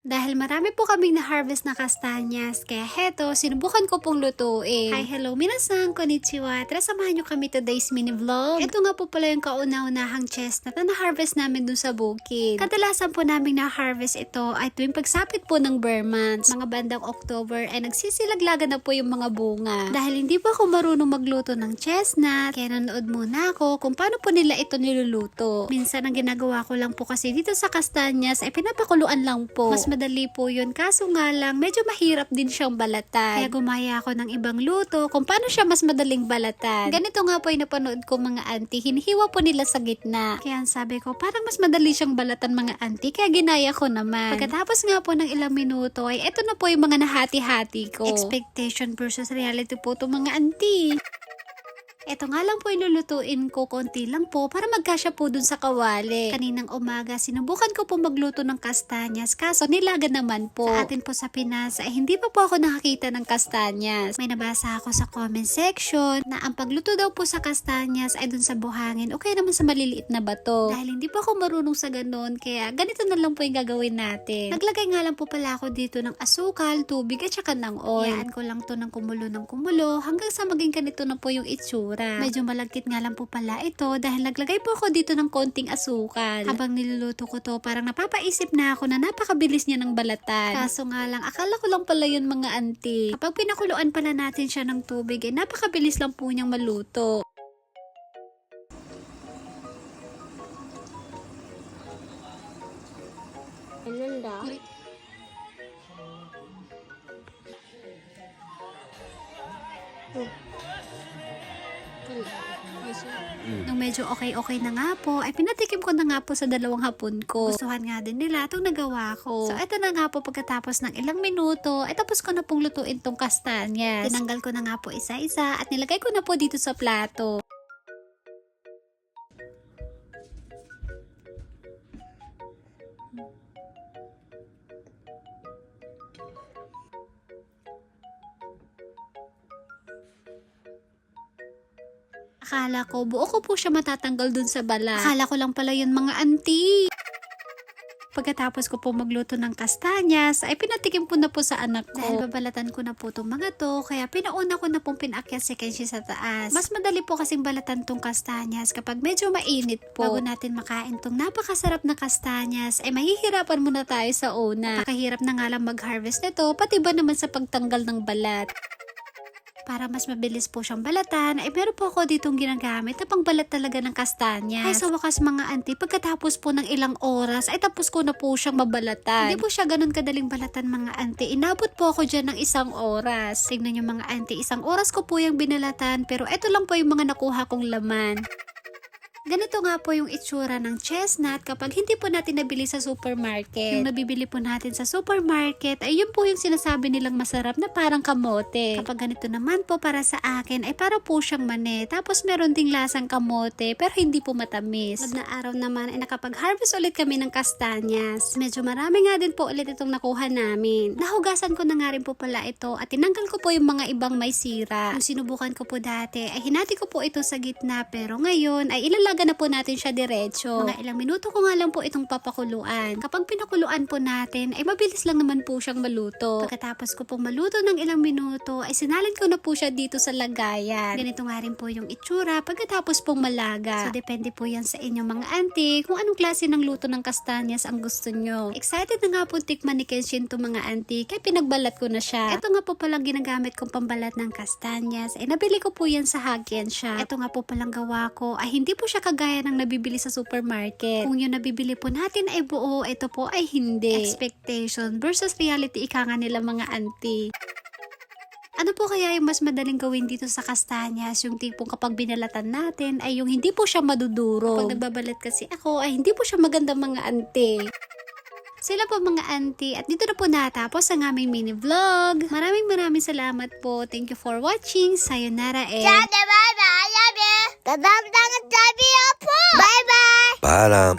Dahil marami po kaming na-harvest na kastanyas, kaya heto, sinubukan ko pong lutuin. Hi, hello, minasan, konnichiwa. Tara, samahan nyo kami today's mini vlog. Ito nga po pala yung kauna-unahang chestnut na na-harvest namin dun sa bukid. Kadalasan po namin na-harvest ito ay tuwing pagsapit po ng bare months. Mga bandang October ay nagsisilaglagan na po yung mga bunga. Dahil hindi pa ako marunong magluto ng chestnut, kaya nanood muna ako kung paano po nila ito niluluto. Minsan ang ginagawa ko lang po kasi dito sa kastanyas ay pinapakuluan lang po. Mas madali po yun, kaso nga lang medyo mahirap din siyang balatan. Kaya gumaya ako ng ibang luto kung paano siya mas madaling balatan. Ganito nga po yung napanood ko mga auntie, hinihiwa po nila sa gitna. Kaya sabi ko parang mas madali siyang balatan mga auntie, kaya ginaya ko naman. Pagkatapos nga po ng ilang minuto ay eto na po yung mga nahati-hati ko. Expectation versus reality po to mga auntie. Ito nga lang po ilulutuin ko, konti lang po para magkasya po dun sa kawali. Kaninang umaga, sinubukan ko po magluto ng kastanyas, kaso nilaga naman po. Sa atin po sa Pinas ay hindi pa po ako nakakita ng kastanyas. May nabasa ako sa comment section na ang pagluto daw po sa kastanyas ay dun sa buhangin o kaya naman sa maliliit na bato. Dahil hindi pa ako marunong sa ganun, kaya ganito na lang po yung gagawin natin. Naglagay nga lang po pala ako dito ng asukal, tubig at saka ng oil. Hayaan ko lang to ng kumulo hanggang sa maging ganito na po yung itsura. Medyo malagkit nga lang po pala ito dahil naglagay po ako dito ng konting asukal. Habang niluluto ko to, parang napapaisip na ako na napakabilis niya ng balatan. Kaso nga lang, akala ko lang pala yun mga auntie. Kapag pinakuluan pala natin siya ng tubig, eh napakabilis lang po niyang maluto. Nung medyo okay na nga po, ay pinatikim ko na nga po sa dalawang hapon ko. Gustuhan nga din nila itong nagawa ko. So, eto na nga po pagkatapos ng ilang minuto, ay tapos ko na pong lutuin tong kastanyas. Tinanggal ko na nga po isa-isa at nilagay ko na po dito sa plato. Akala ko, buo ko po siya matatanggal dun sa balat. Akala ko lang pala yun mga auntie. Pagkatapos ko po magluto ng kastanyas, ay pinatikim ko na po sa anak ko. Dahil babalatan ko na po itong mga to, kaya pinauna ko na pong pinakyat si Kenshi sa taas. Mas madali po kasing balatan tong kastanyas kapag medyo mainit po. Bago natin makain tong napakasarap na kastanyas, ay mahihirapan muna tayo sa una. Nakahirap na nga lang mag-harvest nito, pati ba naman sa pagtanggal ng balat. Para mas mabilis po siyang balatan, ay meron po ako ditong ginagamit na pangbalat talaga ng kastanyas. Ay sa wakas mga auntie, pagkatapos po ng ilang oras, ay tapos ko na po siyang mabalatan. Hindi po siya ganun kadaling balatan mga auntie. Inabot po ako dyan ng 1 oras. Tignan nyo mga auntie, 1 oras ko po yung binalatan, pero eto lang po yung mga nakuha kong laman. Ganito nga po yung itsura ng chestnut kapag hindi po natin nabili sa supermarket. Yung nabibili po natin sa supermarket ay yun po yung sinasabi nilang masarap na parang kamote. Kapag ganito naman po para sa akin ay para po siyang mane. Tapos meron ding lasang kamote pero hindi po matamis. Pag na araw naman ay nakapag-harvest ulit kami ng kastanyas. Medyo marami nga din po ulit itong nakuha namin. Nahugasan ko na nga rin po pala ito at tinanggal ko po yung mga ibang may sira. Yung sinubukan ko po dati ay hinati ko po ito sa gitna pero ngayon ay ilalaga na po natin siya diretso. Mga ilang minuto ko nga lang po itong papakuluan. Kapag pinakuluan po natin, ay mabilis lang naman po siyang maluto. Pagkatapos ko pong maluto ng ilang minuto, ay sinalin ko na po siya dito sa lagayan. Ganito nga rin po yung itsura pagkatapos pong malaga. So, depende po yan sa inyong mga auntie kung anong klase ng luto ng kastanyas ang gusto nyo. Excited na nga po tikman ni Kenshin to mga auntie, kaya pinagbalat ko na siya. Ito nga po palang ginagamit kong pambalat ng kastanyas. Ay nabili ko po yan sa Hagenshop. Ito nga po palang gawa ko, ay hindi po siya kagaya ng nabibili sa supermarket. Kung yung nabibili po natin ay buo, ito po ay hindi. Expectation versus reality, ika nga nila mga auntie. Ano po kaya yung mas madaling gawin dito sa kastanyas? Yung tipong kapag binalatan natin ay yung hindi po siya maduduro. Kapag nagbabalat kasi ako ay hindi po siya maganda mga auntie. Sila po mga auntie at dito na po natapos ang aming mini vlog. Maraming salamat po. Thank you for watching. Sayonara and bye-bye. I love you. Bye-bye. Paalam.